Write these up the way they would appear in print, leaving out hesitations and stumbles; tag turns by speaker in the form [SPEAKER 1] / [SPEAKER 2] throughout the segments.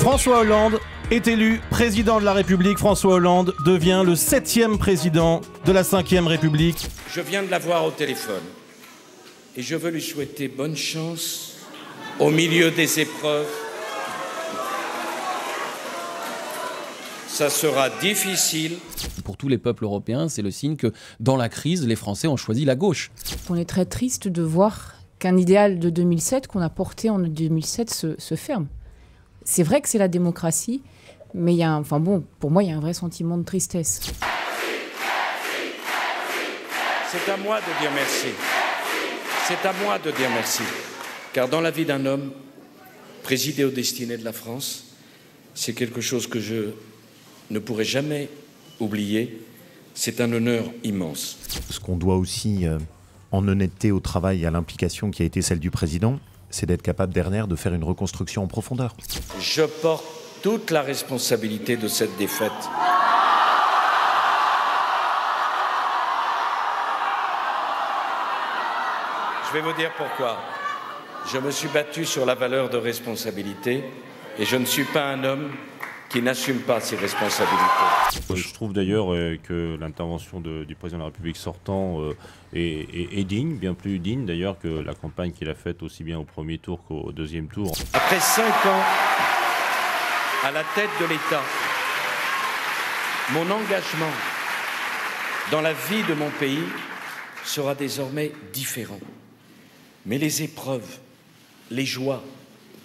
[SPEAKER 1] François Hollande est élu président de la République. François Hollande devient le 7e président de la 5e République.
[SPEAKER 2] Je viens de l'avoir au téléphone et je veux lui souhaiter bonne chance au milieu des épreuves. Ça sera difficile.
[SPEAKER 3] Pour tous les peuples européens, c'est le signe que dans la crise, les Français ont choisi la gauche.
[SPEAKER 4] On est très triste de voir qu'un idéal de 2007 qu'on a porté en 2007 se ferme. C'est vrai que c'est la démocratie, mais pour moi, il y a un vrai sentiment de tristesse.
[SPEAKER 2] C'est à moi de dire merci. C'est à moi de dire merci. Car dans la vie d'un homme, présider aux destinées de la France, c'est quelque chose que je ne pourrai jamais oublier. C'est un honneur immense.
[SPEAKER 5] Ce qu'on doit aussi, en honnêteté au travail et à l'implication qui a été celle du président, c'est d'être capable derrière de faire une reconstruction en profondeur.
[SPEAKER 2] Je porte toute la responsabilité de cette défaite. Je vais vous dire pourquoi. Je me suis battu sur la valeur de responsabilité et je ne suis pas un homme qui n'assume pas ses responsabilités.
[SPEAKER 6] Je trouve d'ailleurs que l'intervention du président de la République sortant est digne, bien plus digne d'ailleurs que la campagne qu'il a faite aussi bien au premier tour qu'au deuxième tour.
[SPEAKER 2] Après 5 ans à la tête de l'État, mon engagement dans la vie de mon pays sera désormais différent. Mais les épreuves, les joies,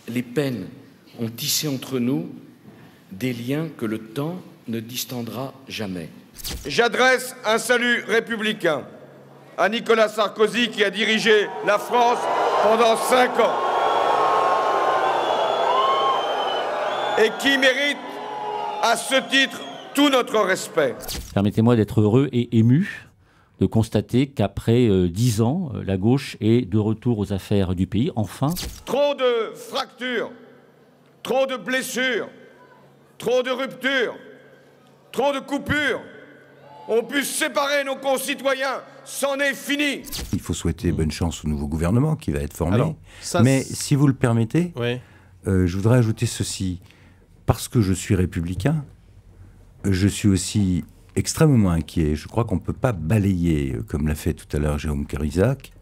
[SPEAKER 2] les peines ont tissé entre nous des liens que le temps ne distendra jamais.
[SPEAKER 7] J'adresse un salut républicain à Nicolas Sarkozy qui a dirigé la France pendant 5 ans et qui mérite à ce titre tout notre respect.
[SPEAKER 8] Permettez-moi d'être heureux et ému de constater qu'après 10 ans, la gauche est de retour aux affaires du pays, enfin.
[SPEAKER 7] Trop de fractures, trop de blessures, trop de ruptures, trop de coupures ont pu séparer nos concitoyens. C'en est fini.
[SPEAKER 9] Il faut souhaiter bonne chance au nouveau gouvernement qui va être formé.
[SPEAKER 1] Alors,
[SPEAKER 9] mais si vous le permettez,
[SPEAKER 1] oui.
[SPEAKER 9] Je voudrais ajouter ceci. Parce que je suis républicain, je suis aussi extrêmement inquiet. Je crois qu'on ne peut pas balayer, comme l'a fait tout à l'heure Jérôme Cahuzac,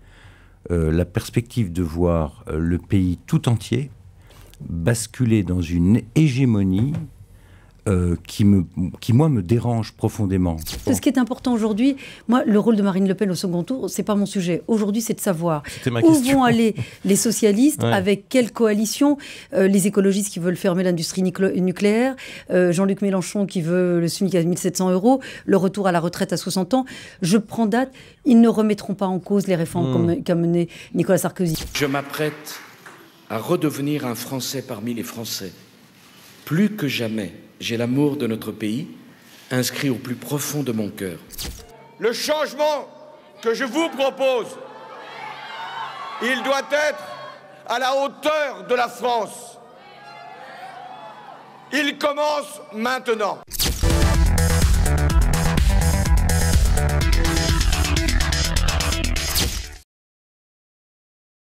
[SPEAKER 9] la perspective de voir le pays tout entier basculer dans une hégémonie qui, moi, me dérange profondément.
[SPEAKER 10] Ce qui est important aujourd'hui, moi, le rôle de Marine Le Pen au second tour, c'est pas mon sujet. Aujourd'hui, c'est de savoir où vont aller les socialistes, avec quelle coalition, les écologistes qui veulent fermer l'industrie nucléaire, Jean-Luc Mélenchon qui veut le SMIC à 1 700 €, le retour à la retraite à 60 ans. Je prends date. Ils ne remettront pas en cause les réformes qu'a mené Nicolas Sarkozy.
[SPEAKER 2] Je m'apprête à redevenir un Français parmi les Français. Plus que jamais, j'ai l'amour de notre pays inscrit au plus profond de mon cœur.
[SPEAKER 7] Le changement que je vous propose, il doit être à la hauteur de la France. Il commence maintenant.